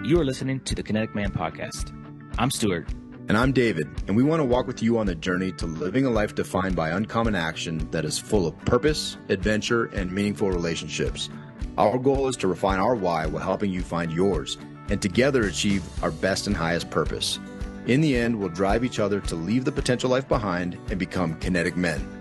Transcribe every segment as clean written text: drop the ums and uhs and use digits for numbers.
you are listening to the Kinetic Man Podcast. I'm Stuart. And I'm David, and we want to walk with you on the journey to living a life defined by uncommon action that is full of purpose, adventure, and meaningful relationships. Our goal is to refine our why while helping you find yours, and together achieve our best and highest purpose. In the end, we'll drive each other to leave the potential life behind and become kinetic men.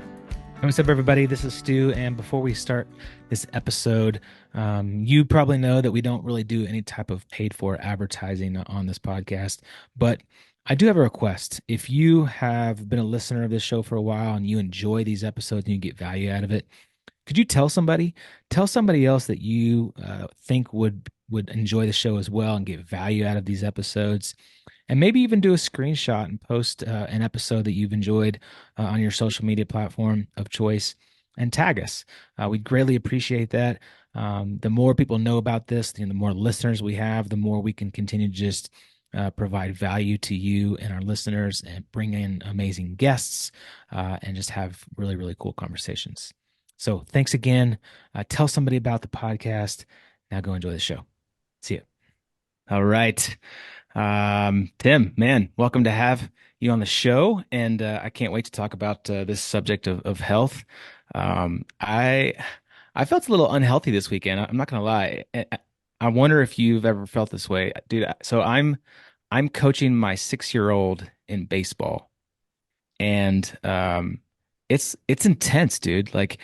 What's up, everybody? This is Stu, and before we start this episode, you probably know that we don't really do any type of paid-for advertising on this podcast, but I do have a request. If you have been a listener of this show for a while and you enjoy these episodes and you get value out of it, could you tell somebody else that you think would enjoy the show as well and get value out of these episodes? And maybe even do a screenshot and post an episode that you've enjoyed on your social media platform of choice and tag us. We'd greatly appreciate that. The more people know about this, the more listeners we have, the more we can continue to just provide value to you and our listeners and bring in amazing guests and just have really, really cool conversations. So thanks again. Tell somebody about the podcast. Now go enjoy the show. See you. All right. Tim, man, welcome to have you on the show. And I can't wait to talk about this subject of health. I felt a little unhealthy this weekend. I'm not going to lie. I wonder if you've ever felt this way, dude. So I'm coaching my 6-year-old in baseball, and it's intense, dude. Like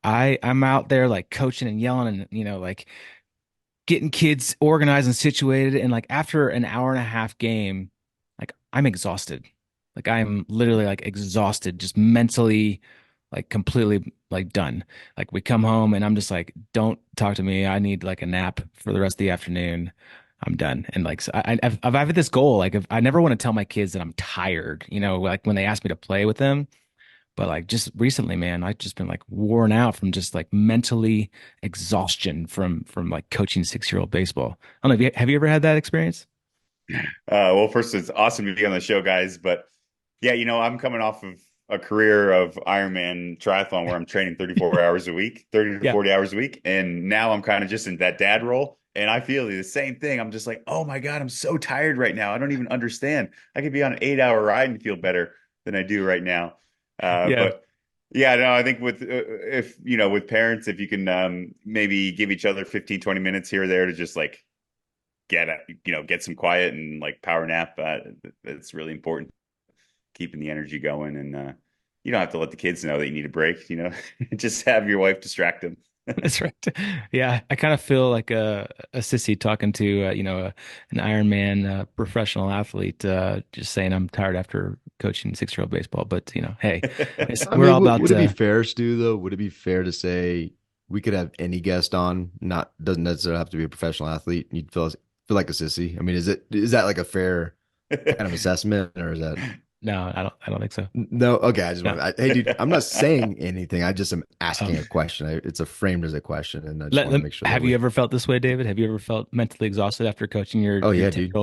I'm out there like coaching and yelling and like getting kids organized and situated, and like after an hour and a half game, like I'm exhausted. Like I'm literally like exhausted, just mentally, like completely like done. Like we come home and I'm just like, don't talk to me. I need like a nap for the rest of the afternoon. I'm done. And like, so I've had this goal. Like I never want to tell my kids that I'm tired, like when they ask me to play with them. But like just recently, man, I've just been like worn out from just like mentally exhaustion from like coaching 6-year-old baseball. I don't know. Have you ever had that experience? Well, first, it's awesome to be on the show, guys. But yeah, I'm coming off of a career of Ironman triathlon where I'm training 34 hours a week, 30 to 40 hours a week. And now I'm kind of just in that dad role. And I feel the same thing. I'm just like, oh my God, I'm so tired right now. I don't even understand. I could be on an 8-hour ride and feel better than I do right now. But yeah, no, I think with with parents, if you can maybe give each other 15, 20 minutes here or there to just like get some quiet and like power nap, it's really important, keeping the energy going. And you don't have to let the kids know that you need a break, just have your wife distract them. That's right. Yeah, I kind of feel like a sissy talking to an Ironman professional athlete, just saying I'm tired after coaching 6-year-old baseball. But hey, we're all about. Would it be fair, Stu? Though, would it be fair to say we could have any guest on? Doesn't necessarily have to be a professional athlete. You'd feel like a sissy. I mean, is that like a fair kind of assessment, or is that? No, I don't think so. No, okay. I just want. Hey, dude, I'm not saying anything. I just am asking a question. It's framed as a question, and I just want to make sure. Have you ever felt this way, David? Have you ever felt mentally exhausted after coaching your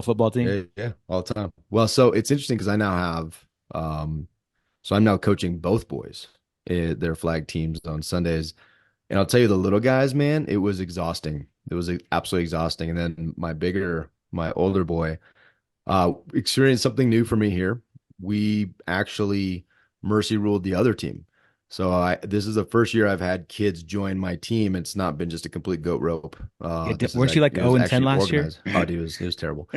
football team? Yeah, all the time. Well, so it's interesting because I now have, so I'm now coaching both boys, their flag teams on Sundays, and I'll tell you, the little guys, man, it was exhausting. It was absolutely exhausting. And then my older boy, experienced something new for me here. We actually mercy ruled the other team. So this is the first year I've had kids join my team. It's not been just a complete goat rope. Weren't you like 0-10 last year? Oh, dude, it was terrible.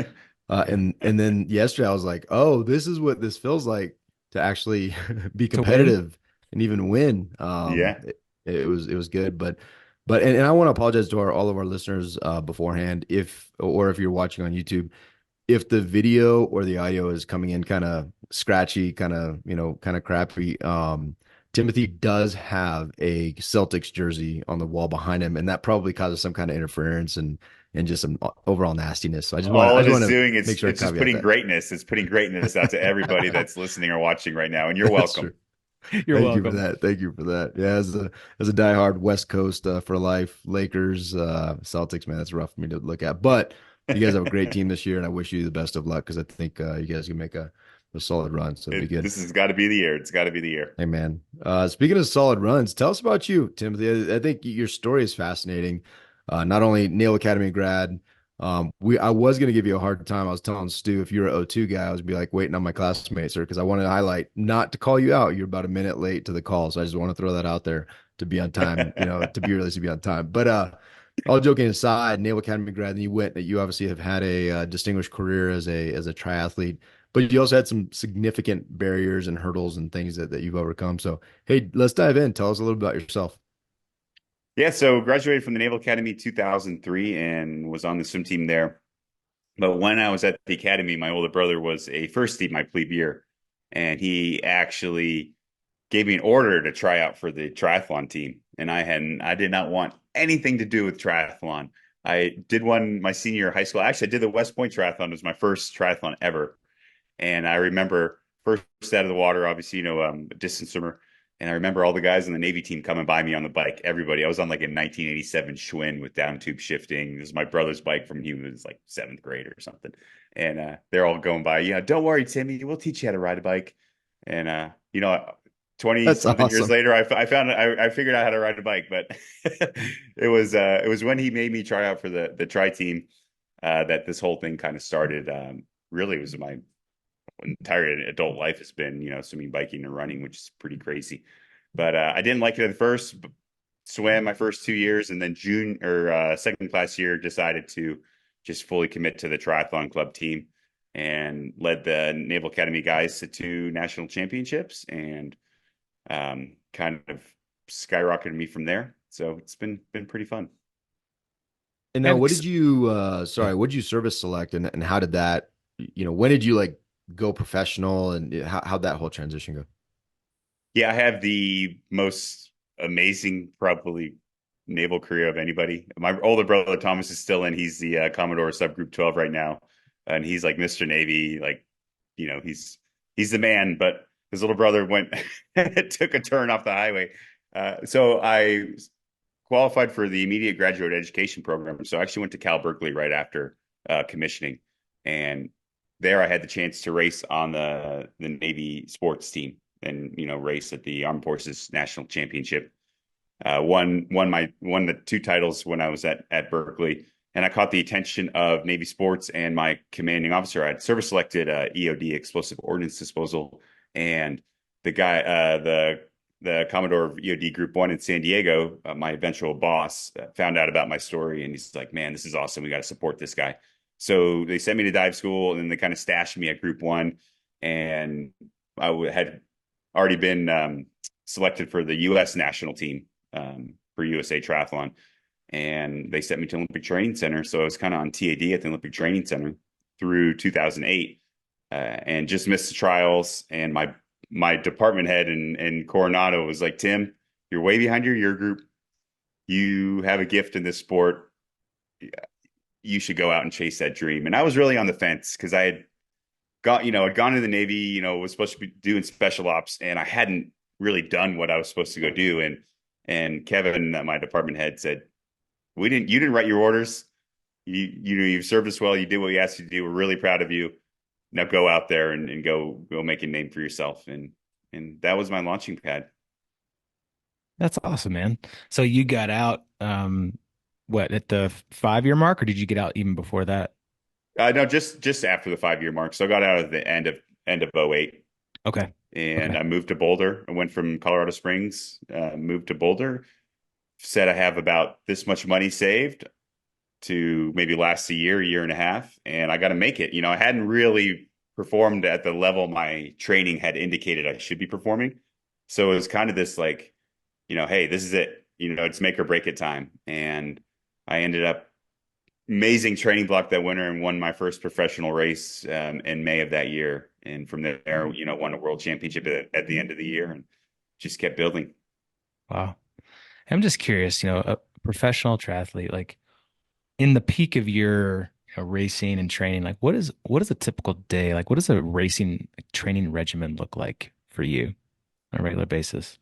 And then yesterday I was like, oh, this is what this feels like to actually be competitive and even win. It was good, but I want to apologize to all of our listeners beforehand if you're watching on YouTube, if the video or the audio is coming in kind of scratchy, kind of crappy. Timothy does have a Celtics jersey on the wall behind him, and that probably causes some kind of interference and just some overall nastiness. So I just want to make sure it's just putting greatness. It's putting greatness out to everybody that's listening or watching right now, and you're welcome. You're welcome. Thank you for that. Yeah, as a diehard West Coast for life, Lakers, Celtics, man, that's rough for me to look at. But you guys have a great team this year, and I wish you the best of luck because I think you guys can make a solid run. So it'd be good. This has got to be the year. It's got to be the year. Hey, man. Speaking of solid runs, tell us about you, Timothy. I think your story is fascinating. Not only Nail Academy grad, I was gonna give you a hard time. I was telling Stu, if you're an O2 guy, I was be like waiting on my classmates, or because I wanted to highlight not to call you out. You're about a minute late to the call, so I just want to throw that out there to be on time. To be realistic, to be on time. But all joking aside, Naval Academy grad, and you obviously have had a distinguished career as a triathlete, but you also had some significant barriers and hurdles and things that you've overcome. So hey, let's dive in. Tell us a little about yourself. Yeah, so graduated from the Naval Academy 2003 and was on the swim team there. But when I was at the academy, my older brother was a first team my plebe year, and he actually gave me an order to try out for the triathlon team. And I did not want anything to do with triathlon. I did one my senior year of high school. Actually, I did the West Point triathlon. It was my first triathlon ever. And I remember first out of the water, obviously, a distance swimmer. And I remember all the guys on the Navy team coming by me on the bike. Everybody. I was on like a 1987 Schwinn with down tube shifting. This is my brother's bike from he was like seventh grade or something. And they're all going by. Yeah, don't worry, Timmy. We'll teach you how to ride a bike. And 20 That's something years awesome. later, I figured out how to ride a bike. But it was when he made me try out for the tri team that this whole thing kind of started. Really, it was my entire adult life has been, swimming, biking, and running, which is pretty crazy. But I didn't like it at first. Swam my first 2 years, and then second class year decided to just fully commit to the triathlon club team and led the Naval Academy guys to 2 national championships and kind of skyrocketed me from there. So it's been pretty fun. And now, Have ex- what did you service select, and how did that, when did you like go professional, and how'd that whole transition go? Yeah, I have the most amazing, probably naval career of anybody. My older brother Thomas is still in. He's the Commodore Subgroup 12 right now, and he's like Mr. Navy. Like, he's the man. But his little brother went took a turn off the highway. So I qualified for the immediate graduate education program. So I actually went to Cal Berkeley right after commissioning, and there I had the chance to race on the Navy sports team and race at the Armed Forces National Championship. Won the 2 titles when I was at Berkeley, and I caught the attention of Navy sports and my commanding officer. I had service selected EOD, explosive ordnance disposal, and the guy the Commodore of EOD Group 1 in San Diego, my eventual boss, found out about my story, and he's like, "Man, this is awesome. We got to support this guy." So they sent me to dive school, and then they kind of stashed me at Group 1, and had already been selected for the U.S. national team for USA Triathlon. And they sent me to Olympic Training Center. So I was kind of on TAD at the Olympic Training Center through 2008 and just missed the trials. And my department head in Coronado was like, "Tim, you're way behind your year group. You have a gift in this sport. You should go out and chase that dream." And I was really on the fence because I'd gone to the Navy, was supposed to be doing special ops, and I hadn't really done what I was supposed to go do. And Kevin, my department head, said, you didn't write your orders. You've served us well. You did what we asked you to do. We're really proud of you. Now go out there and go make a name for yourself." And that was my launching pad. That's awesome, man. So you got out, what, at the 5 year mark, or did you get out even before that? No, just after the 5 year mark. So I got out at the end of '08. Okay. And Okay. I moved to Boulder. I went from Colorado Springs, moved to Boulder, said I have about this much money saved to maybe last a year and a half, and I got to make it. I hadn't really performed at the level my training had indicated I should be performing. So it was kind of this like, hey, this is it. It's make or break it time. And I ended up amazing training block that winter and won my first professional race in May of that year. And from there, won a world championship at the end of the year and just kept building. Wow. I'm just curious, a professional triathlete, like in the peak of your racing and training, like what is a typical day? Like what does a racing training regimen look like for you on a regular basis?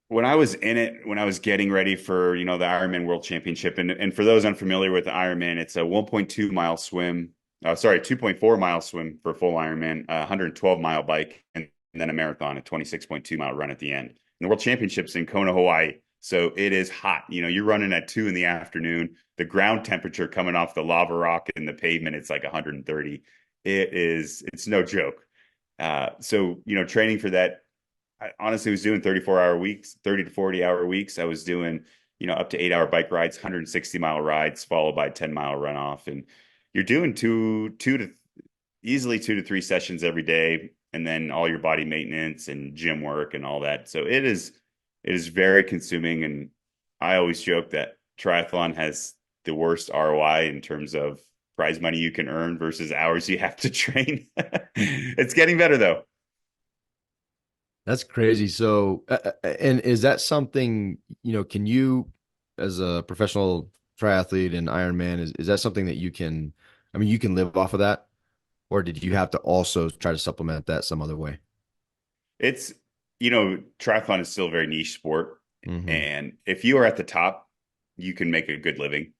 When I was in it, when I was getting ready for, the Ironman World Championship, and for those unfamiliar with Ironman, it's a 1.2 mile swim, 2.4 mile swim for a full Ironman, a 112 mile bike, and then a marathon, a 26.2 mile run at the end. And the World Championships in Kona, Hawaii. So it is hot. You're running at 2 in the afternoon. The ground temperature coming off the lava rock and the pavement, it's like 130. It's no joke. So, training for that, I honestly was doing 34-hour weeks, 30 to 40-hour weeks. I was doing, up to 8-hour bike rides, 160-mile rides, followed by 10-mile runoff. And you're doing easily 2 to 3 sessions every day, and then all your body maintenance and gym work and all that. So it is very consuming. And I always joke that triathlon has the worst ROI in terms of prize money you can earn versus hours you have to train. It's getting better though. That's crazy. So, and is that something, can you, as a professional triathlete and Ironman, is that something that you can live off of that? Or did you have to also try to supplement that some other way? It's, triathlon is still a very niche sport. Mm-hmm. And if you are at the top, you can make a good living,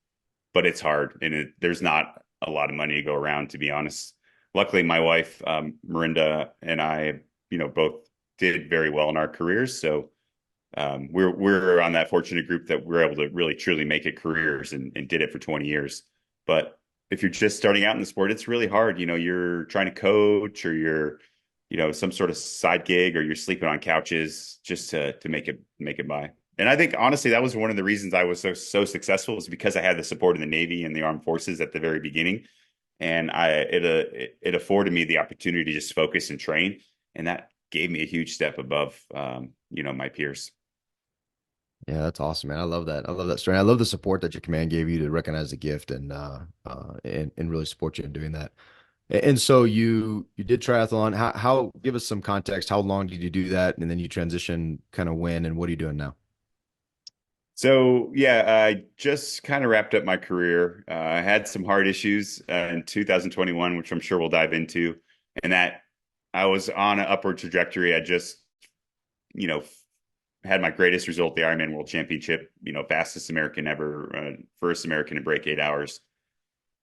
but it's hard. And there's not a lot of money to go around, to be honest. Luckily, my wife, Marinda, and I, both did very well in our careers. So we're on that fortunate group that we're able to really truly make it careers and did it for 20 years. But if you're just starting out in the sport, it's really hard. You're trying to coach, or you're, some sort of side gig, or you're sleeping on couches just to make it by. And I think honestly, that was one of the reasons I was so successful, is because I had the support of the Navy and the Armed Forces at the very beginning, and it afforded me the opportunity to just focus and train, and that gave me a huge step above my peers. Yeah, that's awesome, man. I love that. I love that story. I love the support that your command gave you to recognize the gift and really support you in doing that. And so you did triathlon. How give us some context. How long did you do that? And then you transition kind of when, and what are you doing now? So yeah, I just kind of wrapped up my career. I had some heart issues in 2021, which I'm sure we'll dive into, and that I was on an upward trajectory. I just, you know, had my greatest result at the Ironman World Championship, fastest American ever, first American to break 8 hours.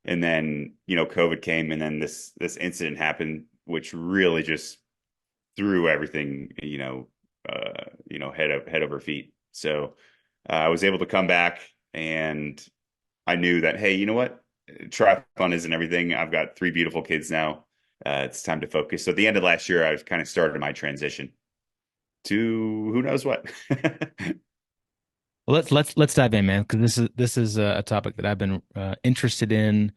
And then, COVID came, and then this incident happened, which really just threw everything, head over feet. So I was able to come back, and I knew that, hey, you know what? Triathlon isn't everything. I've got 3 beautiful kids now. It's time to focus. So at the end of last year, I was kind of started my transition to who knows what. Well, let's dive in, man, because this is a topic that I've been interested in,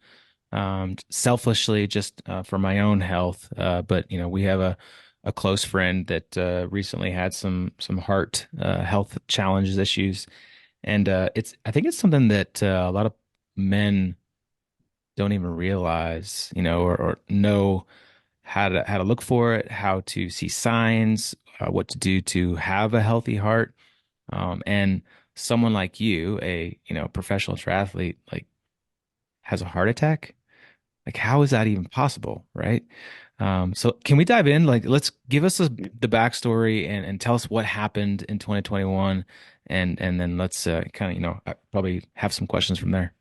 selfishly, just for my own health. But we have a close friend that recently had some heart health challenges, issues, and I think it's something that a lot of men don't even realize, or know how to look for it, how to see signs, what to do to have a healthy heart. And someone like you, a professional triathlete, like, has a heart attack. Like, how is that even possible, right? So can we dive in? Like, let's give us the backstory and tell us what happened in 2021, and then let's kind of probably have some questions from there.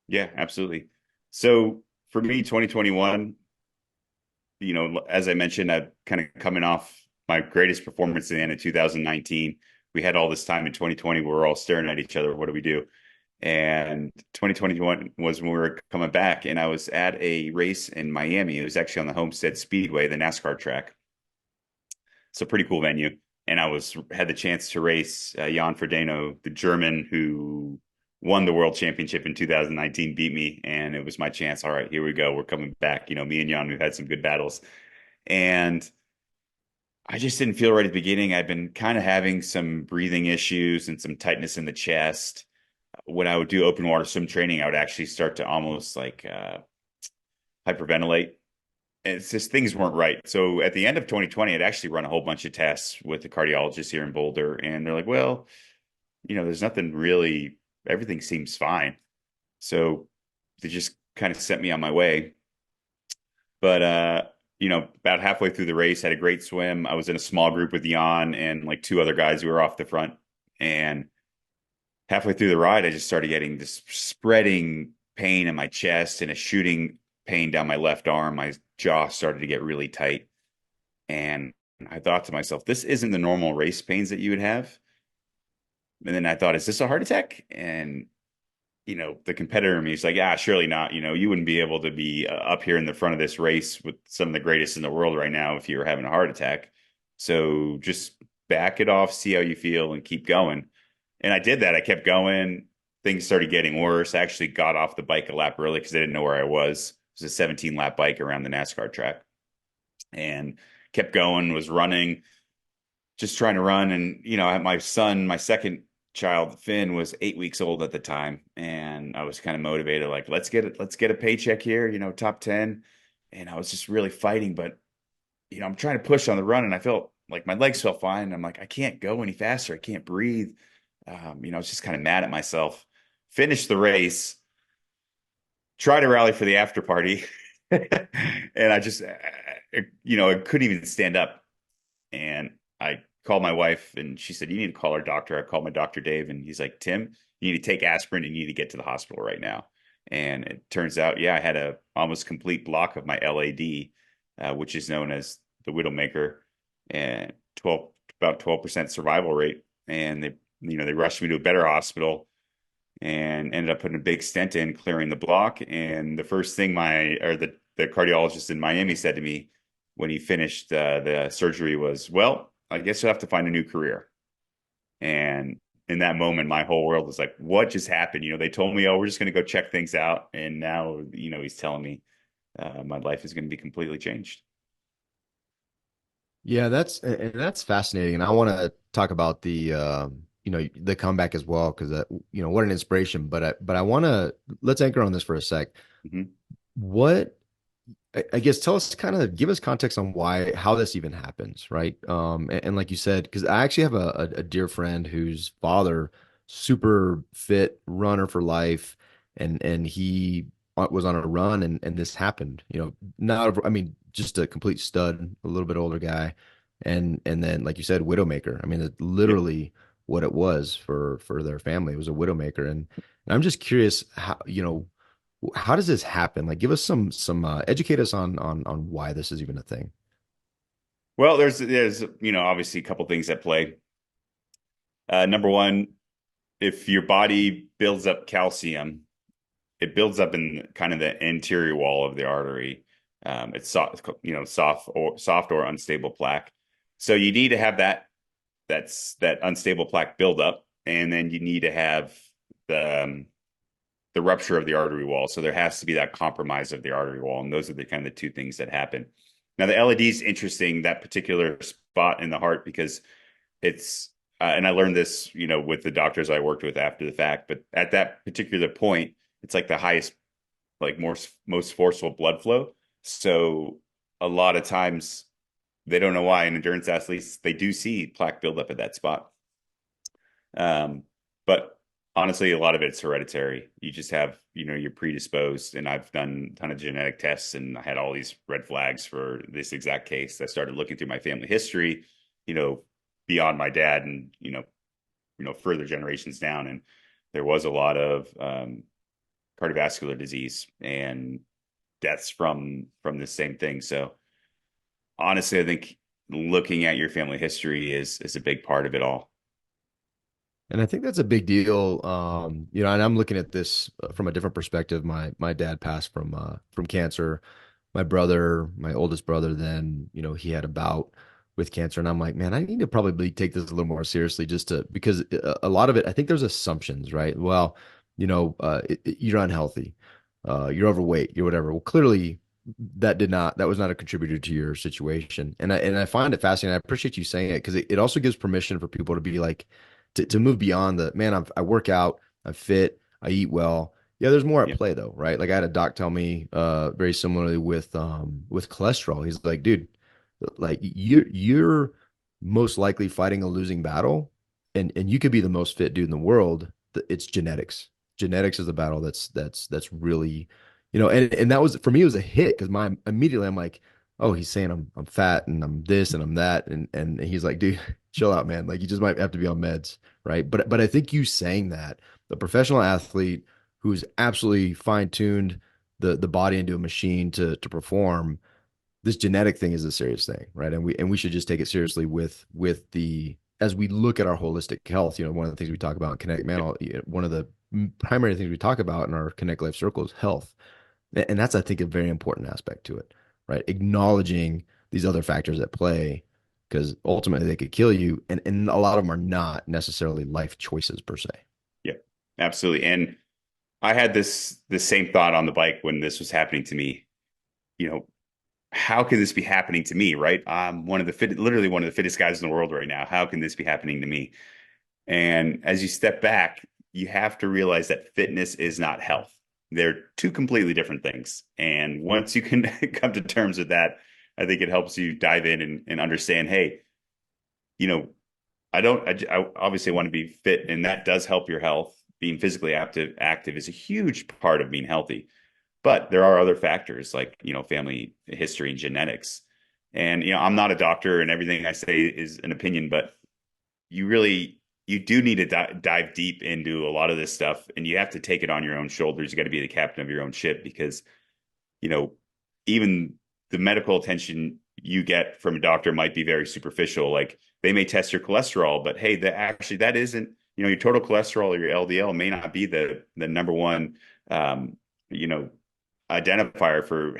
Yeah, absolutely. So for me, 2021, as I mentioned, I'm kind of coming off my greatest performance in the end of 2019. We had all this time in 2020 where we're all staring at each other. What do we do? And 2021 was when we were coming back, and I was at a race in Miami. It was actually on the Homestead Speedway, the NASCAR track. It's a pretty cool venue. And had the chance to race Jan Frodeno, the German who won the World Championship in 2019, beat me, and it was my chance. All right, here we go. We're coming back. Me and Jan, we've had some good battles, and I just didn't feel right at the beginning. I'd been kind of having some breathing issues and some tightness in the chest. When I would do open water swim training, I would actually start to almost like hyperventilate. It's just things weren't right. So at the end of 2020, I'd actually run a whole bunch of tests with the cardiologist here in Boulder, and they're like, well, there's nothing really, everything seems fine. So they just kind of set me on my way. But about halfway through the race, had a great swim. I was in a small group with Jan and like 2 other guys who were off the front. And halfway through the ride, I just started getting this spreading pain in my chest and a shooting pain down my left arm. My jaw started to get really tight. And I thought to myself, this isn't the normal race pains that you would have. And then I thought, is this a heart attack? And the competitor in me is like, yeah, surely not. You wouldn't be able to be up here in the front of this race with some of the greatest in the world right now if you were having a heart attack. So just back it off, see how you feel, and keep going. And I did that. I kept going. Things started getting worse. I actually got off the bike a lap early because I didn't know where I was. It was a 17 lap bike around the NASCAR track, and kept going, was running, just trying to run. And, my son, my second child, Finn, was 8 weeks old at the time. And I was kind of motivated, like, let's get a paycheck here, top 10. And I was just really fighting, but, I'm trying to push on the run, and I felt like my legs felt fine. And I'm like, I can't go any faster. I can't breathe. I was just kind of mad at myself. Finished the race, tried to rally for the after party. And I just, I couldn't even stand up. And I called my wife, and she said, you need to call our doctor. I called my doctor, Dave, and he's like, Tim, you need to take aspirin and you need to get to the hospital right now. And it turns out, yeah, I had a almost complete block of my LAD, which is known as the widowmaker, and about 12% survival rate. And they rushed me to a better hospital and ended up putting a big stent in, clearing the block. And the first thing the cardiologist in Miami said to me when he finished the surgery was, well, I guess you'll have to find a new career. And in that moment, my whole world was like, what just happened? They told me, oh, we're just going to go check things out. And now, he's telling me my life is going to be completely changed. Yeah, that's fascinating, and I want to talk about the comeback as well, because what an inspiration. But I want to let's anchor on this for a sec. Mm-hmm. What I guess tell us, kind of give us context on how this even happens, right? And like you said, because I actually have a dear friend whose father, super fit runner for life, and he was on a run, and this happened. Not I mean, just a complete stud, a little bit older guy, and then like you said, widowmaker. I mean, it's Yep. literally what it was for their family. It was a widowmaker, and I'm just curious how does this happen? Like, give us some educate us on why this is even a thing. Well, there's obviously a couple things at play. Number one, if your body builds up calcium, it builds up in kind of the anterior wall of the artery. It's soft or unstable plaque. So you need to have that unstable plaque build up, and then you need to have the rupture of the artery wall. So there has to be that compromise of the artery wall, and those are the kind of the two things that happen. Now the LAD is interesting, that particular spot in the heart, because it's and I learned this, with the doctors I worked with after the fact, but at that particular point, it's like the highest, like most forceful blood flow. So a lot of times they don't know why in endurance athletes, they do see plaque buildup at that spot. But honestly, a lot of it's hereditary. You just have, you're predisposed. And I've done a ton of genetic tests, and I had all these red flags for this exact case. I started looking through my family history, beyond my dad, and, further generations down. And there was a lot of cardiovascular disease and deaths from the same thing. So honestly, I think looking at your family history is a big part of it all. And I think that's a big deal. And I'm looking at this from a different perspective. My dad passed from cancer. My oldest brother, then, he had a bout with cancer, and I'm like, man, I need to probably take this a little more seriously, because a lot of it, I think there's assumptions, right? Well, you're unhealthy, you're overweight, you're whatever. Well, clearly that was not a contributor to your situation. And I find it fascinating. I appreciate you saying it, because it also gives permission for people to be like, to move beyond the, man, I work out, I'm fit, I eat well. Yeah, there's more at Yeah. play though, right? Like, I had a doc tell me very similarly with cholesterol. He's like, dude, like, you're most likely fighting a losing battle, and you could be the most fit dude in the world. It's genetics. Genetics is the battle that's really, and that was, for me, it was a hit, because immediately I'm like, oh, he's saying I'm fat and I'm this and I'm that, and he's like, dude, chill out, man. Like, you just might have to be on meds, right? But I think you saying that, the professional athlete who's absolutely fine-tuned the body into a machine to perform, this genetic thing is a serious thing, right? And we should just take it seriously with as we look at our holistic health, one of the things we talk about in Connect Mental, one of the primary things we talk about in our Connect Life Circle is health. And that's, I think, a very important aspect to it, right? Acknowledging these other factors at play, because ultimately they could kill you. And a lot of them are not necessarily life choices per se. Yeah, absolutely. And I had the same thought on the bike when this was happening to me. How can this be happening to me, right? I'm literally one of the fittest guys in the world right now. How can this be happening to me? And as you step back, you have to realize that fitness is not health. They're two completely different things. And once you can come to terms with that, I think it helps you dive in and understand, hey, you know, I obviously want to be fit, and that does help your health. Being physically active is a huge part of being healthy. But there are other factors like, family history and genetics. And, I'm not a doctor, and everything I say is an opinion, but you do need to dive deep into a lot of this stuff, and you have to take it on your own shoulders. You got to be the captain of your own ship, because, even the medical attention you get from a doctor might be very superficial. Like, they may test your cholesterol, but hey, that isn't, your total cholesterol or your LDL may not be the number one, you know, identifier for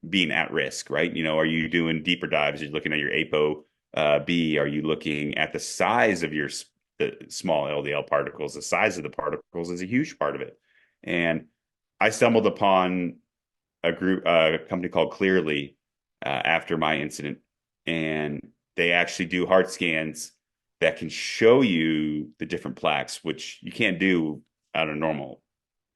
being at risk, right? Are you doing deeper dives? You're looking at your ApoB. Are you looking at the size of the small LDL particles? The size of the particles is a huge part of it. And I stumbled upon a company called Clearly after my incident, and they actually do heart scans that can show you the different plaques, which you can't do on a normal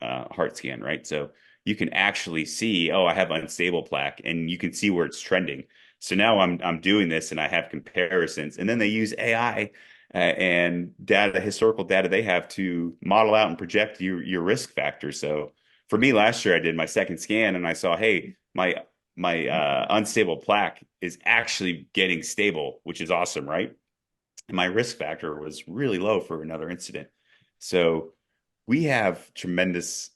heart scan, right? So you can actually see, oh, I have unstable plaque, and you can see where it's trending. So now I'm doing this, and I have comparisons, and then they use AI and historical data they have to model out and project your risk factors. So for me, last year I did my second scan, and I saw, hey, my unstable plaque is actually getting stable, which is awesome, right? And my risk factor was really low for another incident. So we have tremendous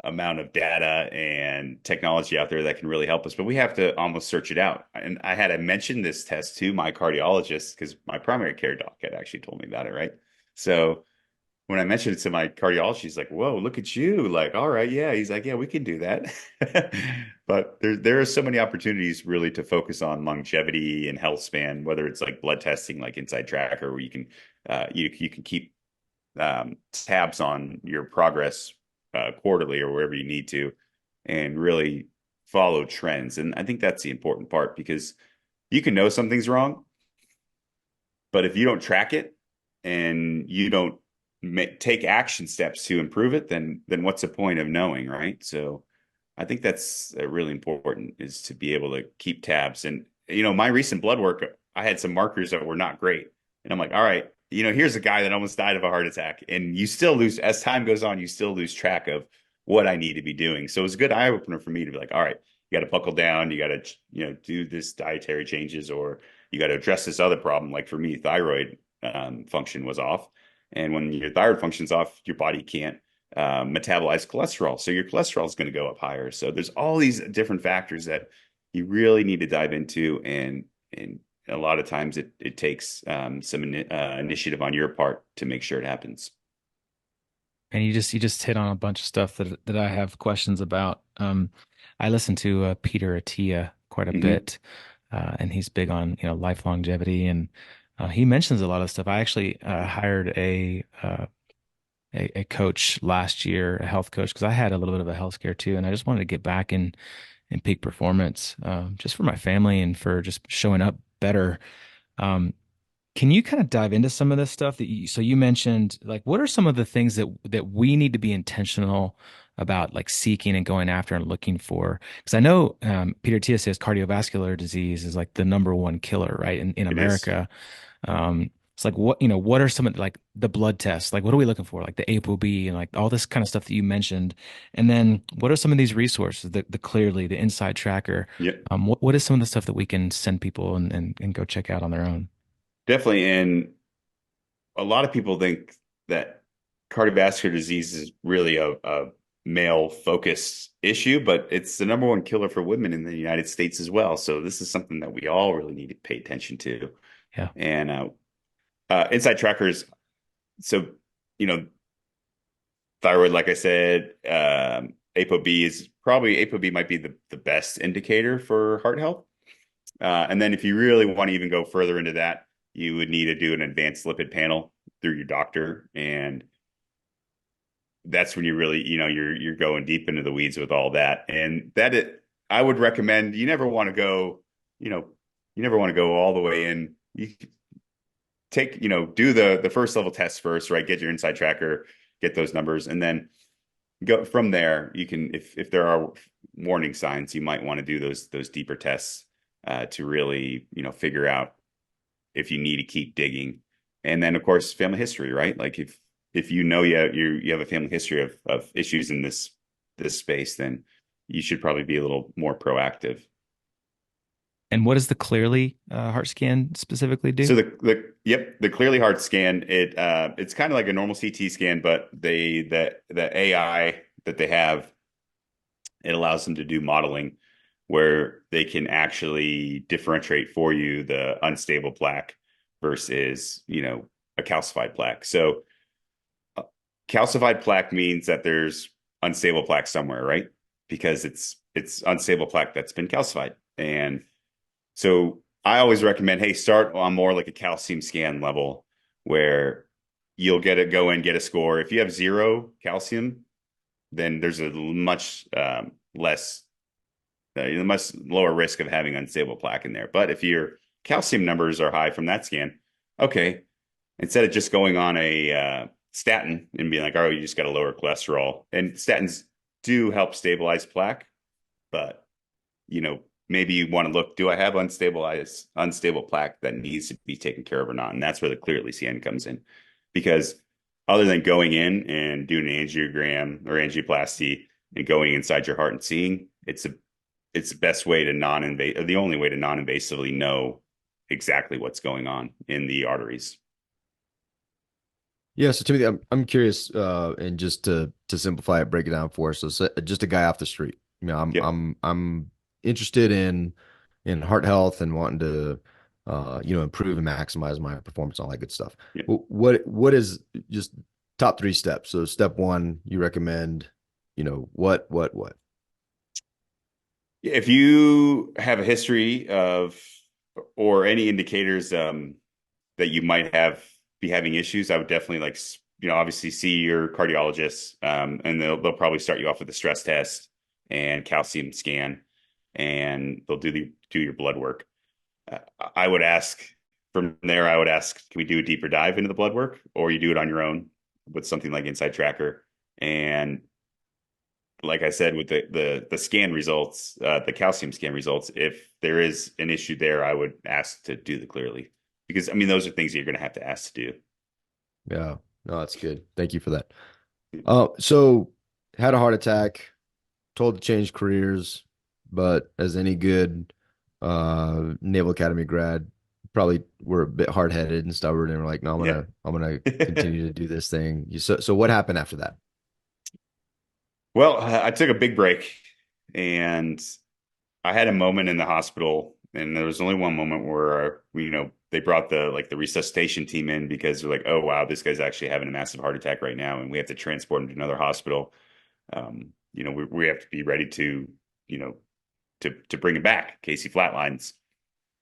amount of data and technology out there that can really help us, but we have to almost search it out. And I had to mention this test to my cardiologist, because my primary care doc had actually told me about it, right? So when I mentioned it to my cardiologist, he's like, whoa, look at you. Like, all right, yeah. He's like, yeah, we can do that. But there are so many opportunities really to focus on longevity and health span, whether it's like blood testing, like Inside Tracker, where you can you can keep tabs on your progress quarterly or wherever you need to, and really follow trends. And I think that's the important part, because you can know something's wrong, but if you don't track it and you don't take action steps to improve it, then what's the point of knowing, right? So I think that's really important, is to be able to keep tabs. And my recent blood work, I had some markers that were not great, and I'm like, all right, here's a guy that almost died of a heart attack, and you still lose, as time goes on, you still lose track of what I need to be doing. So it's a good eye opener for me to be like, all right, you got to buckle down, you got to do this dietary changes, or you got to address this other problem. Like for me, thyroid function was off. And when your thyroid function's off, your body can't metabolize cholesterol. So your cholesterol is going to go up higher. So there's all these different factors that you really need to dive into. And a lot of times it takes some initiative on your part to make sure it happens. And you just hit on a bunch of stuff that I have questions about. I listen to Peter Attia quite a bit, and he's big on life longevity, and he mentions a lot of stuff. I actually hired a coach last year, a health coach, because I had a little bit of a health scare too, and I just wanted to get back in peak performance, just for my family and for just showing up better. Can you kind of dive into some of this stuff so you mentioned, like, what are some of the things that we need to be intentional about, like seeking and going after and looking for? Because I know Peter Attia says cardiovascular disease is like the number one killer, right, in It is. America. It's like, what are some of, like, the blood tests? Like, what are we looking for? Like the ApoB and like all this kind of stuff that you mentioned. And then what are some of these resources, the Clearly, the Inside Tracker? Yeah, What is some of the stuff that we can send people and go check out on their own? definitely. And a lot of people think that cardiovascular disease is really a male focused issue, but it's the number one killer for women in the United States as well. So this is something that we all really need to pay attention to. Yeah. And Inside trackers. So, you know, thyroid, like I said, ApoB might be the best indicator for heart health. And then if you really want to even go further into that, you would need to do an advanced lipid panel through your doctor. And that's when you really, you're going deep into the weeds with all that. And I would recommend you never want to go, you never want to go all the way in. You take, do the first level test first, right? Get your inside tracker, get those numbers, and then go from there. You can, if there are warning signs, you might want to do those deeper tests to really, figure out if you need to keep digging. And then, of course, family history, right? Like if you know you have a family history of issues in this space, then you should probably be a little more proactive. And what does the Clearly heart scan specifically do? So the Clearly heart scan, it's kind of like a normal CT scan, but the AI that they have, it allows them to do modeling where they can actually differentiate for you the unstable plaque versus, a calcified plaque. So calcified plaque means that there's unstable plaque somewhere, right? Because it's unstable plaque that's been calcified. And so I always recommend, hey, start on more like a calcium scan level where you'll go in, get a score. If you have 0 calcium, then there's a much much lower risk of having unstable plaque in there. But if your calcium numbers are high from that scan, okay, instead of just going on a statin and being like, oh, you just got to lower cholesterol. And statins do help stabilize plaque, but maybe you want to look, do I have unstable plaque that needs to be taken care of or not? And that's where the Clearly scan comes in. Because other than going in and doing an angiogram or angioplasty and going inside your heart and seeing, it's the best way to the only way to non-invasively know exactly what's going on in the arteries. Yeah, so Timothy, I'm curious, and just to simplify it, break it down for us. So just a guy off the street. Yep. I'm interested in heart health and wanting to improve and maximize my performance, all that good stuff. Yep. What is just top 3 steps? So step 1, you recommend, what? If you have a history of or any indicators that you might be having issues, I would definitely obviously see your cardiologist, and they'll probably start you off with a stress test and calcium scan, and they'll do your blood work. I would ask from there, can we do a deeper dive into the blood work, or you do it on your own with something like Inside Tracker? And like I said, with the scan results, the calcium scan results, if there is an issue there, I would ask to do the Clearly, because those are things that you're going to have to ask to do. Yeah, no, that's good. Thank you for that. So had a heart attack, told to change careers, but as any good Naval Academy grad, probably were a bit hard headed and stubborn, and were like, no, I'm gonna continue to do this thing. So what happened after that? Well, I took a big break, and I had a moment in the hospital, and there was only one moment where they brought the resuscitation team in, because they're like, oh wow, this guy's actually having a massive heart attack right now, and we have to transport him to another hospital. We have to be ready to to bring him back in case he flatlines.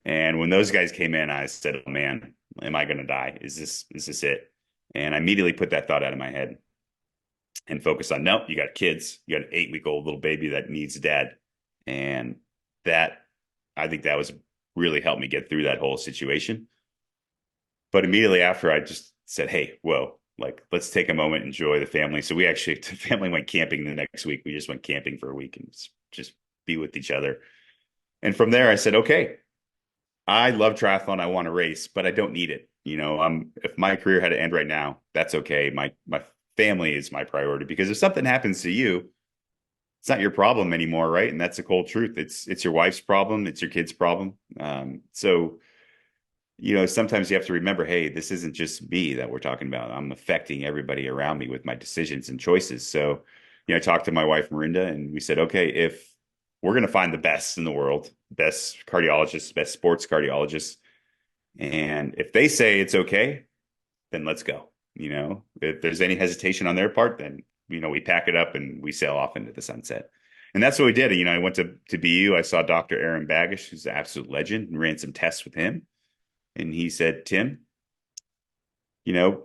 And when those guys came in, I said, oh man, am I going to die? Is this it? And I immediately put that thought out of my head and focused on, nope, you got kids, you got an 8-week-old little baby that needs a dad. And I think that was really helped me get through that whole situation. But immediately after, I just said, hey, whoa, let's take a moment, enjoy the family. So the family went camping the next week. We just went camping for a week and just be with each other. And from there, I said, okay, I love triathlon. I want to race, but I don't need it. If my career had to end right now, that's okay. My family is my priority, because if something happens to you, it's not your problem anymore, right? And that's the cold truth. It's your wife's problem. It's your kid's problem. So sometimes you have to remember, hey, this isn't just me that we're talking about. I'm affecting everybody around me with my decisions and choices. So, I talked to my wife, Marinda, and we said, okay, if we're going to find the best in the world, best cardiologists, best sports cardiologists, and if they say it's okay, then let's go. If there's any hesitation on their part, then, we pack it up and we sail off into the sunset. And that's what we did. I went to BU. I saw Dr. Aaron Bagish, who's an absolute legend, and ran some tests with him. And he said, Tim, the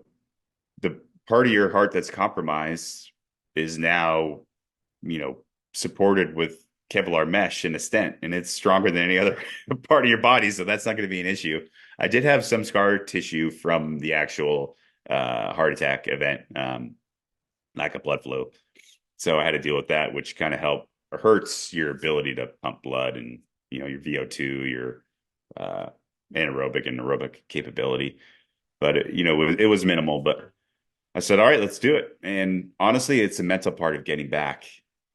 part of your heart that's compromised is now, supported with Kevlar mesh and a stent, and it's stronger than any other part of your body. So that's not going to be an issue. I did have some scar tissue from the actual heart attack event, lack of blood flow. So I had to deal with that, which kind of hurts your ability to pump blood and, your VO2, your anaerobic and aerobic capability. But, it was minimal. But I said, all right, let's do it. And honestly, it's the mental part of getting back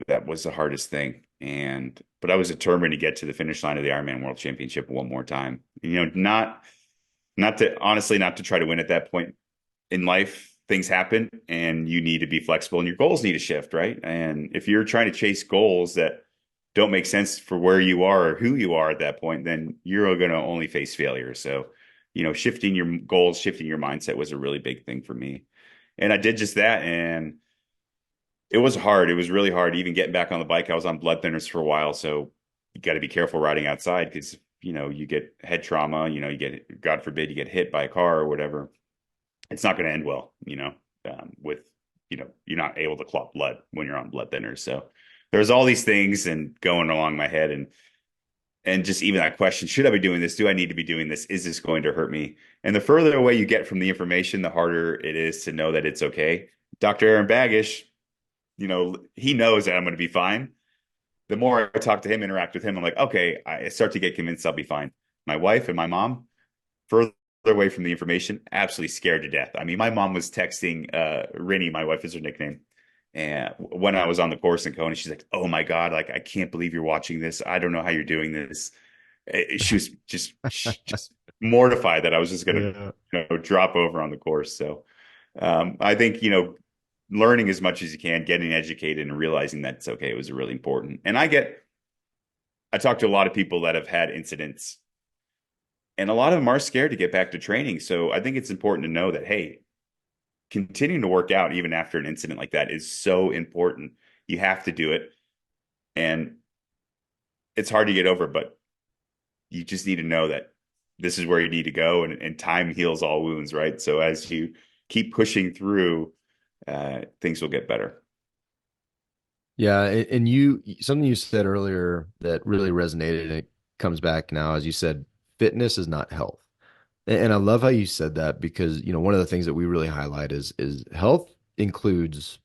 that was the hardest thing. But I was determined to get to the finish line of the Ironman World Championship one more time. Not to try to win at that point in life. Things happen and you need to be flexible and your goals need to shift, right? And if you're trying to chase goals that don't make sense for where you are or who you are at that point, then you're going to only face failure. So, shifting your goals, shifting your mindset was a really big thing for me. And I did just that. And it was hard. It was really hard. Even getting back on the bike, I was on blood thinners for a while. So you got to be careful riding outside because, you get head trauma, you get, God forbid, you get hit by a car or whatever. It's not going to end well, with, you're not able to clot blood when you're on blood thinners. So there's all these things and going along my head and just even that question, should I be doing this? Do I need to be doing this? Is this going to hurt me? And the further away you get from the information, the harder it is to know that it's okay. Dr. Aaron Bagish, he knows that I'm going to be fine. The more I talk to him, interact with him, I'm like, okay, I start to get convinced I'll be fine. My wife and my mom, further away from the information, absolutely scared to death. I mean, my mom was texting Rinny, my wife is her nickname, and when I was on the course in Kona, she's like, oh my God, like, I can't believe you're watching this. I don't know how you're doing this. She was just mortified that I was just going to drop over on the course. So I think, learning as much as you can, getting educated and realizing that it's okay, it was really important. And I talk to a lot of people that have had incidents, and a lot of them are scared to get back to training. So I think it's important to know that, hey, continuing to work out even after an incident like that is so important. You have to do it. And it's hard to get over, but you just need to know that this is where you need to go, and time heals all wounds, right? So as you keep pushing through, things will get better. Yeah. And something you said earlier that really resonated, and it comes back now, as you said, fitness is not health. And I love how you said that because, one of the things that we really highlight is health includes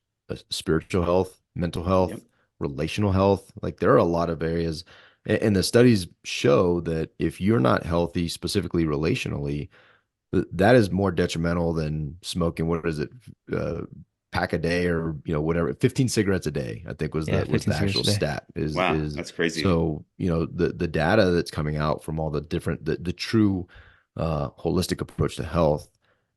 spiritual health, mental health, Yep. relational health. Like there are a lot of areas, and the studies show that if you're not healthy, specifically relationally, that is more detrimental than smoking. What is it? Pack a day or, whatever, 15 cigarettes a day, I think was the actual stat Wow, that's crazy. So, the data that's coming out from all the different, the true holistic approach to health.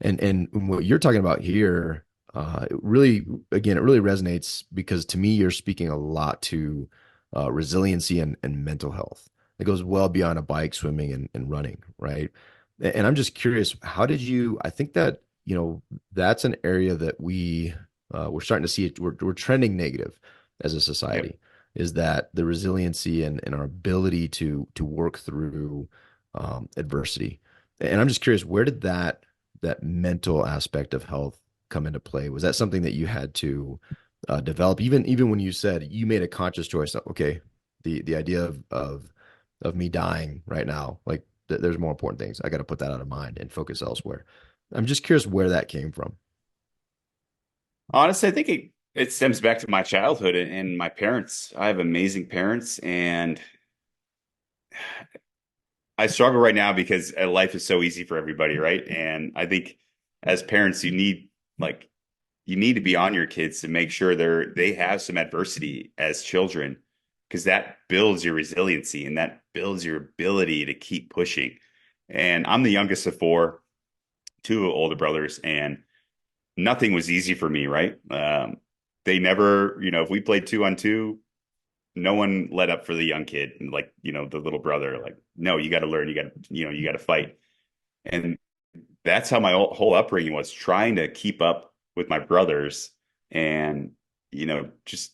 And what you're talking about here, it really resonates because to me, you're speaking a lot to resiliency and mental health. It goes well beyond a bike, swimming, and running, right? And I'm just curious, I think that, that's an area that we're starting to see it. We're trending negative as a society. Yep. Is that the resiliency and our ability to work through adversity. And I'm just curious, where did that mental aspect of health come into play? Was that something that you had to develop? Even when you said you made a conscious choice, okay, the idea of me dying right now, like there's more important things. I got to put that out of mind and focus elsewhere. I'm just curious where that came from. Honestly, I think it stems back to my childhood and my parents. I have amazing parents, and I struggle right now because life is so easy for everybody, right? And I think as parents, you need to be on your kids to make sure they have some adversity as children, because that builds your resiliency and that builds your ability to keep pushing. And I'm the youngest of four, two older brothers, and nothing was easy for me, right? They never, if we played 2-on-2, no one let up for the young kid, the little brother, like, no, you got to learn, you got to fight. And that's how my whole upbringing was, trying to keep up with my brothers and, just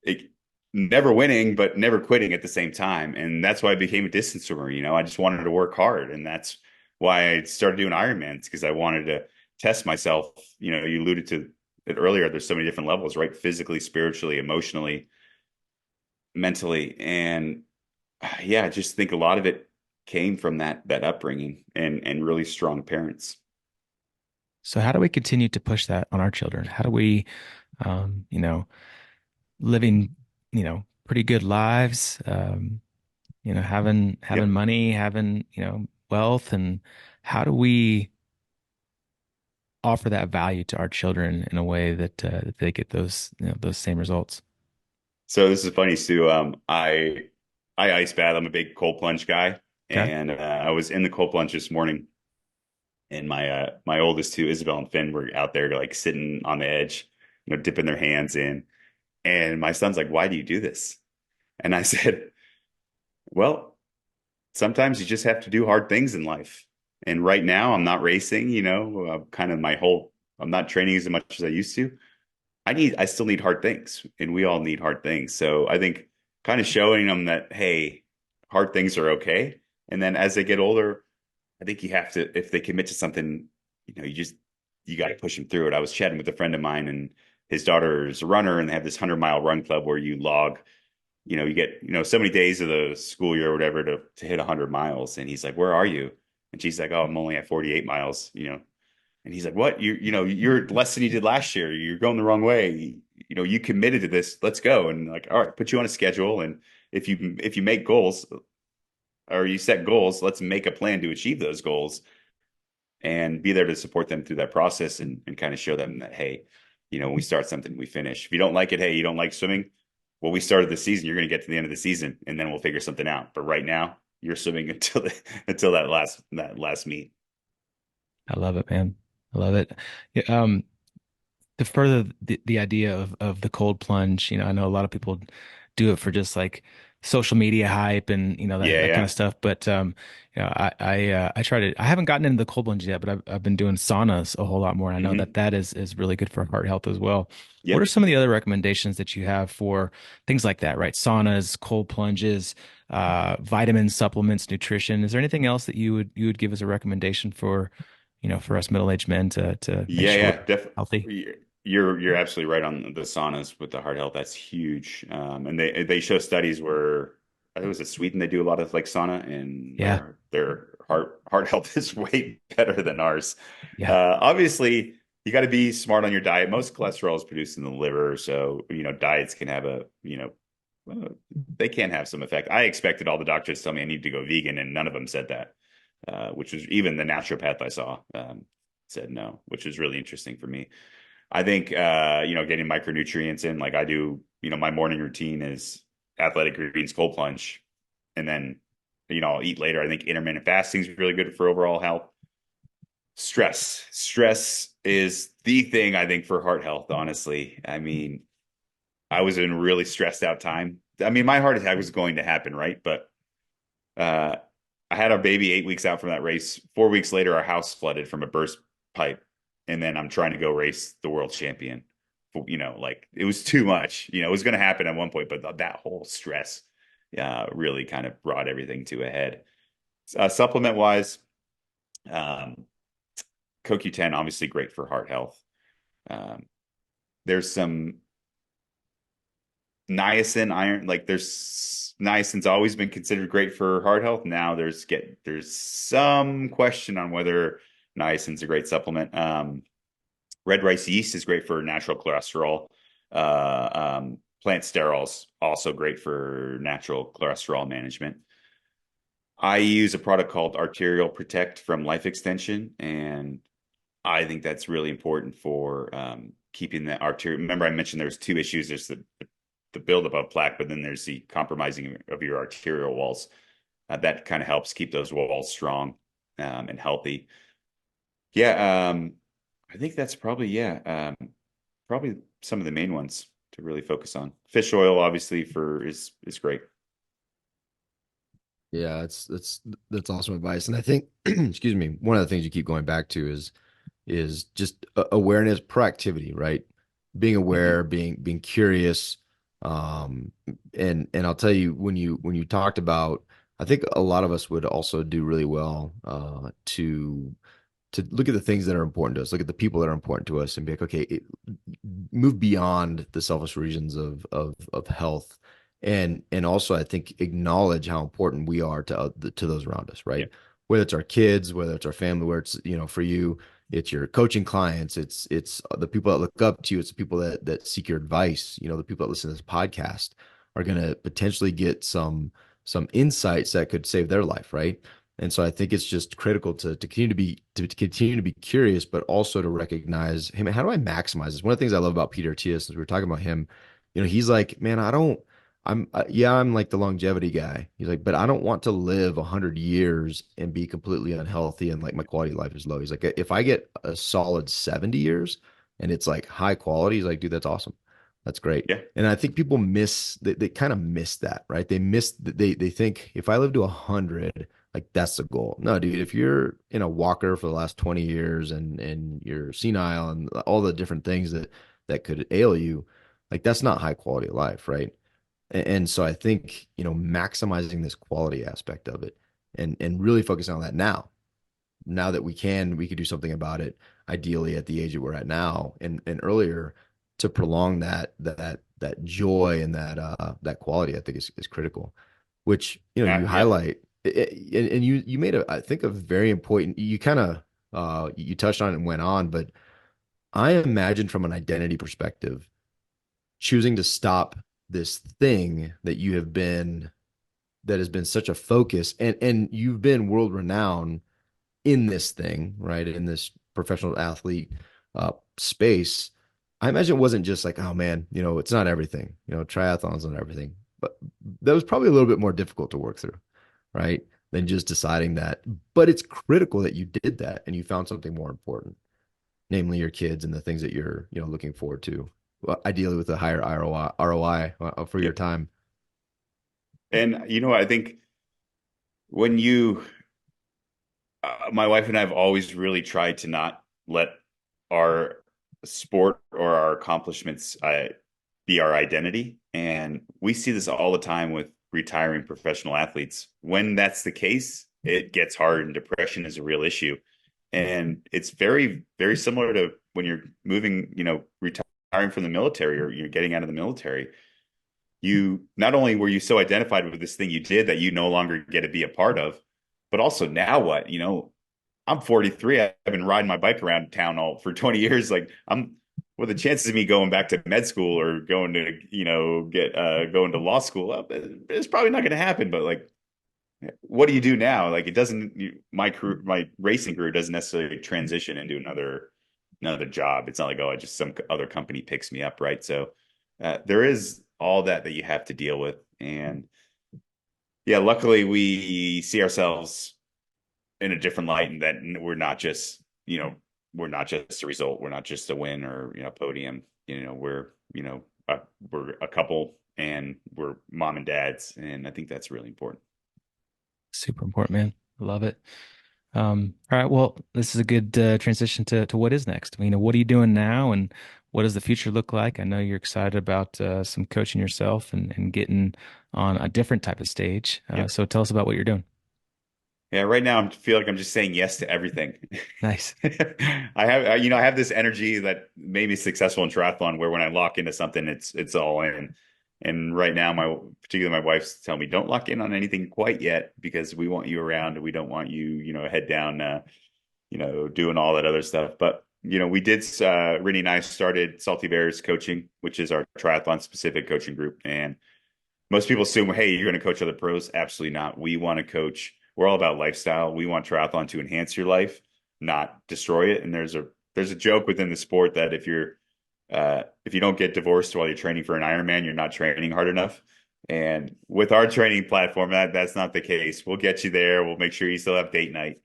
it, never winning, but never quitting at the same time. And that's why I became a distance swimmer. I just wanted to work hard. And that's why I started doing Ironmans, because I wanted to test myself. You alluded to it earlier. There's so many different levels, right? Physically, spiritually, emotionally, mentally. And yeah, I just think a lot of it came from that upbringing and really strong parents. So how do we continue to push that on our children? How do we, you know, living, pretty good lives, having Yep. money, having, wealth, and how do we offer that value to our children in a way that they get those same results? So this is funny, Stu. I ice bath. I'm a big cold plunge guy, Okay. and I was in the cold plunge this morning, and my oldest two, Isabel and Finn, were out there like sitting on the edge, dipping their hands in. And my son's like, "Why do you do this?" And I said, "Well, sometimes you just have to do hard things in life. And right now, I'm not racing. Kind of I'm not training as much as I used to. I still need hard things, and we all need hard things. So I think kind of showing them that, hey, hard things are okay. And then as they get older, I think you have to, if they commit to something, you got to push them through it. I was chatting with a friend of mine, and his daughter is a runner, and they have this 100-mile run club where you log, you get, so many days of the school year or whatever to hit 100 miles. And he's like, "Where are you?" And she's like, "Oh, I'm only at 48 miles. And he's like, "What? You're less than you did last year. You're going the wrong way. You committed to this. Let's go." And like, all right, put you on a schedule. And if you make goals or you set goals, let's make a plan to achieve those goals and be there to support them through that process and kind of show them that, hey, when we start something, we finish. If you don't like it, hey, you don't like swimming. Well, we started the season. You're going to get to the end of the season, and then we'll figure something out. But right now, you're swimming until that last meet. I love it, man. I love it. Yeah, to further the idea of the cold plunge, I know a lot of people do it for just like social media hype and that Yeah, that kind yeah. of stuff. But I try to. I haven't gotten into the cold plunge yet, but I've been doing saunas a whole lot more. And I know that Hmm. that is really good for heart health as well. What are Yep. some of the other recommendations that you have for things like that, right? Saunas, cold plunges, vitamin supplements, nutrition. Is there anything else that you would give as a recommendation for, for us middle-aged men to make Yeah, sure yeah, we're healthy? definitely. You're absolutely right on the saunas with the heart health. That's huge. And they show studies where I think it was in Sweden they do a lot of like sauna, and Yeah. their heart health is way better than ours. Yeah. Obviously, you got to be smart on your diet. Most cholesterol is produced in the liver, so diets can have uh, they can have some effect. I expected all the doctors to tell me I need to go vegan, and none of them said that. Which was even the naturopath I saw said no, which was really interesting for me. I think getting micronutrients in, like I do, my morning routine is athletic greens, cold plunge, and then I'll eat later. I think intermittent fasting is really good for overall health. Stress is the thing I think for heart health. Honestly, I mean, I was in a really stressed out time. I mean, my heart attack was going to happen, right? But uh, I had our baby 8 weeks out from that race. 4 weeks later, our house flooded from a burst pipe, and then I'm trying to go race the world champion. Like it was too much. It was going to happen at one point, but that whole stress, really kind of brought everything to a head. Supplement wise, um, CoQ10 obviously great for heart health. Um, there's some niacin iron, like there's niacin's always been considered great for heart health. Now there's some question on whether niacin's a great supplement. Red rice yeast is great for natural cholesterol. Plant sterols also great for natural cholesterol management. I use a product called Arterial Protect from Life Extension, and I think that's really important for keeping the arterial. Remember, I mentioned there's two issues. There's the buildup of plaque, but then there's the compromising of your arterial walls. That kind of helps keep those walls strong and healthy. Yeah, I think that's probably probably some of the main ones to really focus on. Fish oil, obviously, for is great. Yeah, that's awesome advice. And I think, excuse me, one of the things you keep going back to is just awareness, proactivity, right? Being Hmm. aware, being curious. Um, and I'll tell you when you talked about, I think a lot of us would also do really well to look at the things that are important to us, look at the people that are important to us, and be like, okay, move beyond the selfish reasons of health, and also I think acknowledge how important we are to those around us, Yeah. right? Whether it's our kids, whether it's our family, where it's for you, it's your coaching clients, it's the people that look up to you, it's the people that seek your advice. The people that listen to this podcast are going to potentially get some insights that could save their life, right? And so I think it's just critical to continue to be curious, but also to recognize, hey man, how do I maximize this? One of the things I love about Peter Attia, since we were talking about him, he's like, man, I'm like the longevity guy. He's like, but I don't want to live 100 years and be completely unhealthy and like my quality of life is low. He's like, if I get a solid 70 years and it's like high quality, he's like, dude, that's awesome. That's great. Yeah. And I think people they kind of miss that, right? They think if I live to 100, like that's the goal. No, dude, if you're in a walker for the last 20 years and you're senile and all the different things that could ail you, like that's not high quality of life, right? And so I think, maximizing this quality aspect of it and really focusing on that now that we could do something about it, ideally at the age that we're at now and earlier, to prolong that joy and that quality, I think is critical, which, you Yeah. highlight and you made I think a very important, you kind of you touched on it and went on, but I imagine from an identity perspective, choosing to stop this thing that has been such a focus, and you've been world renowned in this thing, right? In this professional athlete space. I imagine it wasn't just like, oh man, it's not everything. Triathlon's not everything. But that was probably a little bit more difficult to work through, right? Than just deciding that. But it's critical that you did that and you found something more important, namely your kids and the things that you're, looking forward to. Well, ideally with a higher ROI for Yeah. your time. And I think when my wife and I have always really tried to not let our sport or our accomplishments be our identity. And we see this all the time with retiring professional athletes. When that's the case, it gets hard and depression is a real issue. And it's very, very similar to when you're moving, retiring from the military or you're getting out of the military. You not only were you so identified with this thing you did that you no longer get to be a part of, but also now what? I'm 43. I've been riding my bike around town all for 20 years. Like well, the chances of me going back to med school or going to, get going to law school, it's probably not going to happen. But like, what do you do now? Like, it doesn't. My career, my racing career, doesn't necessarily transition into another job. It's not like, oh, I just some other company picks me up, right? So there is all that you have to deal with, and yeah, luckily we see ourselves in a different light, and that we're not just a result, we're not just a win or podium. We're a couple and we're mom and dads, and I think that's really important. Super important, man. I love it. All right. Well, this is a good transition to what is next. What are you doing now, and what does the future look like? I know you're excited about some coaching yourself and getting on a different type of stage. Yeah. So tell us about what you're doing. Yeah, right now I feel like I'm just saying yes to everything. Nice. I have this energy that made me successful in triathlon, where when I lock into something, it's all in. And right now, particularly my wife's telling me, don't lock in on anything quite yet because we want you around and we don't want you, head down, doing all that other stuff. But we did. Rinny and I started Salty Bears Coaching, which is our triathlon specific coaching group, and most people assume, hey, you're going to coach other pros. Absolutely not. We want to coach. We're all about lifestyle. We want triathlon to enhance your life, not destroy it. And there's a joke within the sport that if you don't get divorced while you're training for an Ironman, you're not training hard enough. And with our training platform, that's not the case. We'll get you there. We'll make sure you still have date night,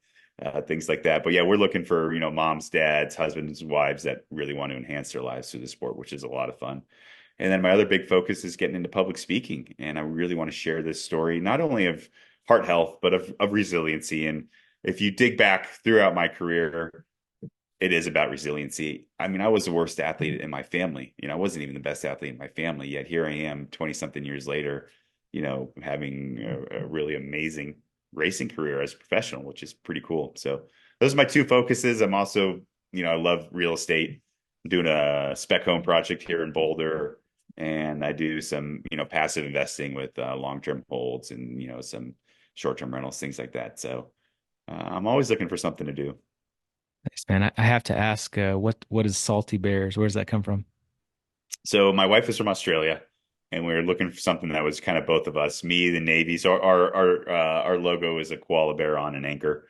things like that. But yeah, we're looking for moms, dads, husbands, wives that really want to enhance their lives through the sport, which is a lot of fun. And then my other big focus is getting into public speaking. And I really want to share this story, not only of heart health, but of resiliency. And if you dig back throughout my career, it is about resiliency. I mean, I was the worst athlete in my family. I wasn't even the best athlete in my family, yet here I am 20 something years later, having a really amazing racing career as a professional, which is pretty cool. So those are my two focuses. I'm also, I love real estate. I'm doing a spec home project here in Boulder, and I do some, passive investing with long-term holds and, some short-term rentals, things like that. So I'm always looking for something to do. Nice, man. I have to ask, what is Salty Bears? Where does that come from? So my wife is from Australia, and we were looking for something that was kind of both of us, me, the Navy. So our logo is a koala bear on an anchor,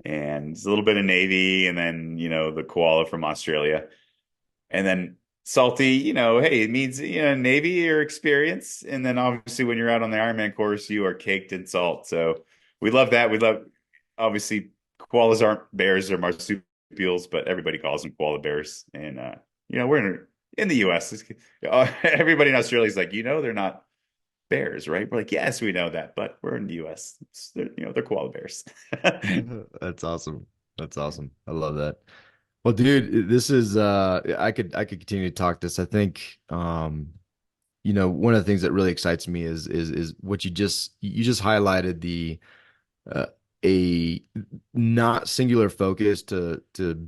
and it's a little bit of Navy, and then the koala from Australia, and then salty. Hey, it means Navy or experience, and then obviously when you're out on the Ironman course, you are caked in salt. So we love that. We love obviously koalas aren't bears; they're marsupials, but everybody calls them koala bears, and we're in the US. Everybody in Australia is like, they're not bears, right? We're like, yes, we know that, but we're in the US. They're koala bears. That's awesome. That's awesome. I love that. Well, dude, this is I could continue to talk this. I think one of the things that really excites me is what you just highlighted the uh, a not singular focus to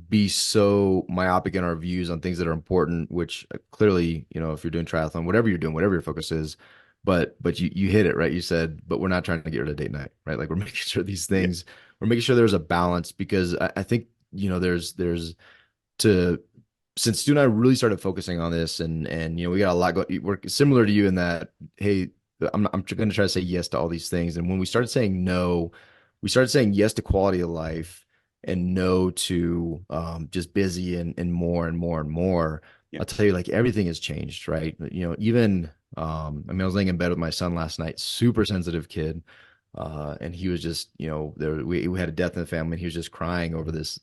be so myopic in our views on things that are important, which clearly, if you're doing triathlon, whatever you're doing, whatever your focus is, but you hit it, right? You said, but we're not trying to get rid of date night, right? Like we're making sure these Yeah. things, we're making sure there's a balance because I think, there's to since Stu and I really started focusing on this and we got a lot going. We're similar to you in that, hey, I'm going to try to say yes to all these things. And when we started saying no, we started saying yes to quality of life and no to just busy and more and more and more. Yeah. I'll tell you, like everything has changed, right? Even I mean, I was laying in bed with my son last night, super sensitive kid. And he was just, we had a death in the family and he was just crying over this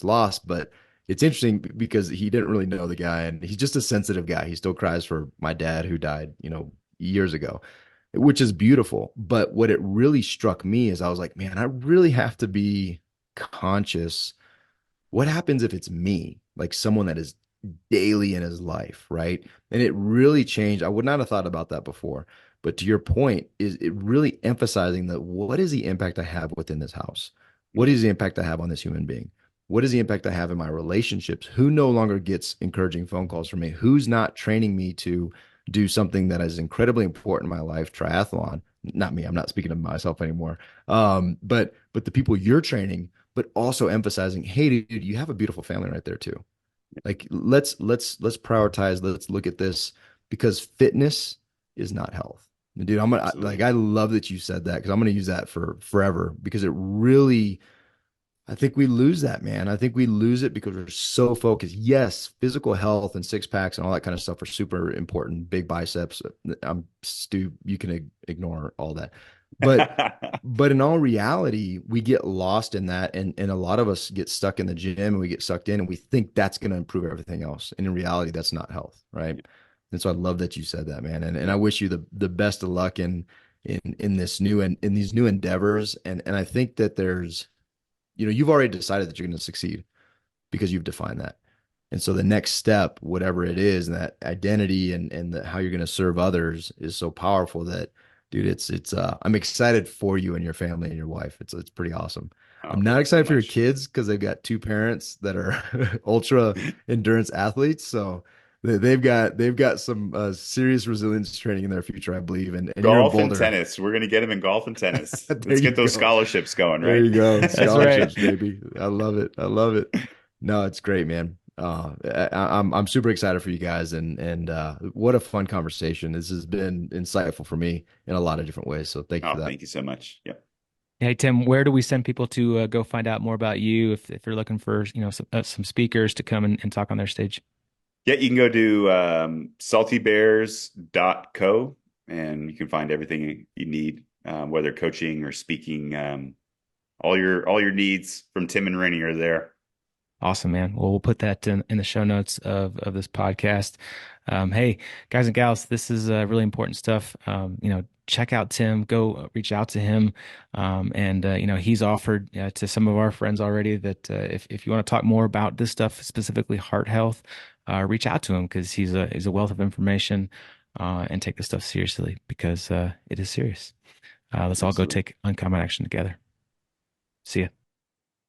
loss. But it's interesting because he didn't really know the guy and he's just a sensitive guy. He still cries for my dad who died, years ago, which is beautiful. But what it really struck me is I was like, man, I really have to be conscious. What happens if it's me, like someone that is daily in his life, right? And it really changed. I would not have thought about that before. But to your point, is it really emphasizing that what is the impact I have within this house? What is the impact I have on this human being? What is the impact I have in my relationships? Who no longer gets encouraging phone calls from me? Who's not training me to do something that is incredibly important in my life, triathlon? Not me. I'm not speaking of myself anymore. But the people you're training, but also emphasizing, hey, dude, you have a beautiful family right there too. Like let's prioritize. Let's look at this because fitness is not health. Dude, I love that you said that because I'm gonna use that for forever because it really I think we lose that, man. I think we lose it because we're so focused. Yes, physical health and six packs and all that kind of stuff are super important. Big biceps. I'm Stu, you can ignore all that. But but in all reality, we get lost in that and a lot of us get stuck in the gym and we get sucked in and we think that's going to improve everything else. And in reality, that's not health, right? And so I love that you said that, man. And I wish you the best of luck in this new and in these new endeavors. And I think that there's you've already decided that you're going to succeed because you've defined that. And so the next step, whatever it is, and that identity and how you're going to serve others is so powerful that, dude, I'm excited for you and your family and your wife. It's pretty awesome. Oh, I'm not excited for your kids because they've got two parents that are ultra endurance athletes. So they've got some serious resilience training in their future, I believe. And you're in Golf and Boulder. tennis. We're going to get them in golf and tennis. There Let's you get those go. scholarships going, There right? you go. That's Scholarships, right. baby. I love it. I love it. No, it's great, man. I'm super excited for you guys and what a fun conversation. This has been insightful for me in a lot of different ways. So thank you Oh, for that. thank you so much. Yep. Hey Tim, where do we send people to go find out more about you if you're looking for some speakers to come and talk on their stage? Yeah, you can go to saltybears.co and you can find everything you need, whether coaching or speaking. All your needs from Tim and Rennie are there. Awesome, man. Well, we'll put that in the show notes of this podcast. Hey, guys and gals, this is really important stuff. check out Tim. Go reach out to him. He's offered to some of our friends already that if you want to talk more about this stuff, specifically heart health, reach out to him because he's a wealth of information, and take this stuff seriously because it is serious. Let's all go take uncommon action together. See ya.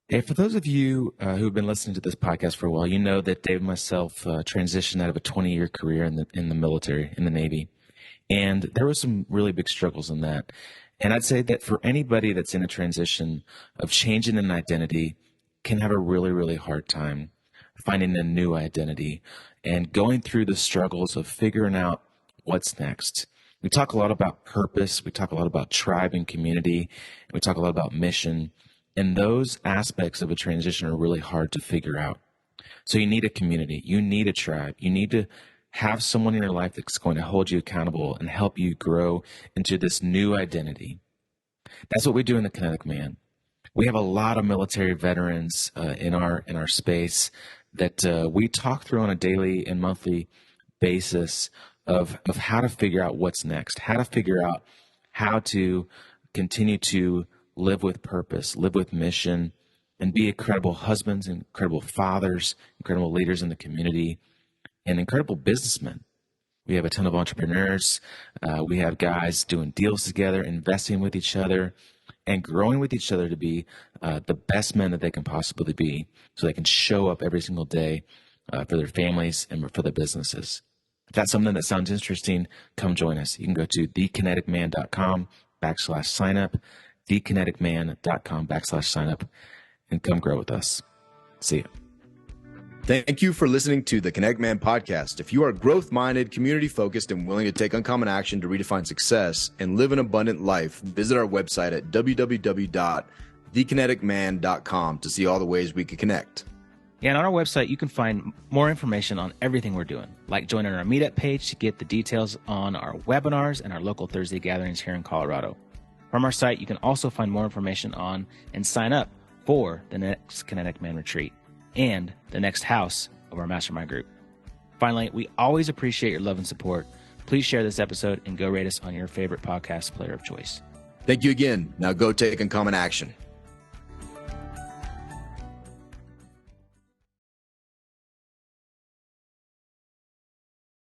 Hey, for those of you who've been listening to this podcast for a while, you know that Dave and myself transitioned out of a 20-year career in the military, in the Navy. And there were some really big struggles in that. And I'd say that for anybody that's in a transition of changing an identity can have a really, really hard time finding a new identity and going through the struggles of figuring out what's next. We talk a lot about purpose. We talk a lot about tribe and community. And we talk a lot about mission. And those aspects of a transition are really hard to figure out. So you need a community. You need a tribe. You need to have someone in your life that's going to hold you accountable and help you grow into this new identity. That's what we do in the Kinetic Man. We have a lot of military veterans in our space that we talk through on a daily and monthly basis of how to figure out what's next, how to figure out how to continue to live with purpose, live with mission, and be incredible husbands, incredible fathers, incredible leaders in the community, and incredible businessmen. We have a ton of entrepreneurs. We have guys doing deals together, investing with each other, and growing with each other to be the best men that they can possibly be so they can show up every single day for their families and for their businesses. If that's something that sounds interesting, come join us. You can go to thekineticman.com/signup, thekineticman.com/signup, and come grow with us. See you. Thank you for listening to the Kinetic Man podcast. If you are growth-minded, community-focused, and willing to take uncommon action to redefine success and live an abundant life, visit our website at www.thekineticman.com to see all the ways we can connect. Yeah, and on our website, you can find more information on everything we're doing, like joining our meetup page to get the details on our webinars and our local Thursday gatherings here in Colorado. From our site, you can also find more information on and sign up for the next Kinetic Man retreat and the next house of our mastermind group. Finally, we always appreciate your love and support. Please share this episode and go rate us on your favorite podcast player of choice. Thank you again. Now go take uncommon action.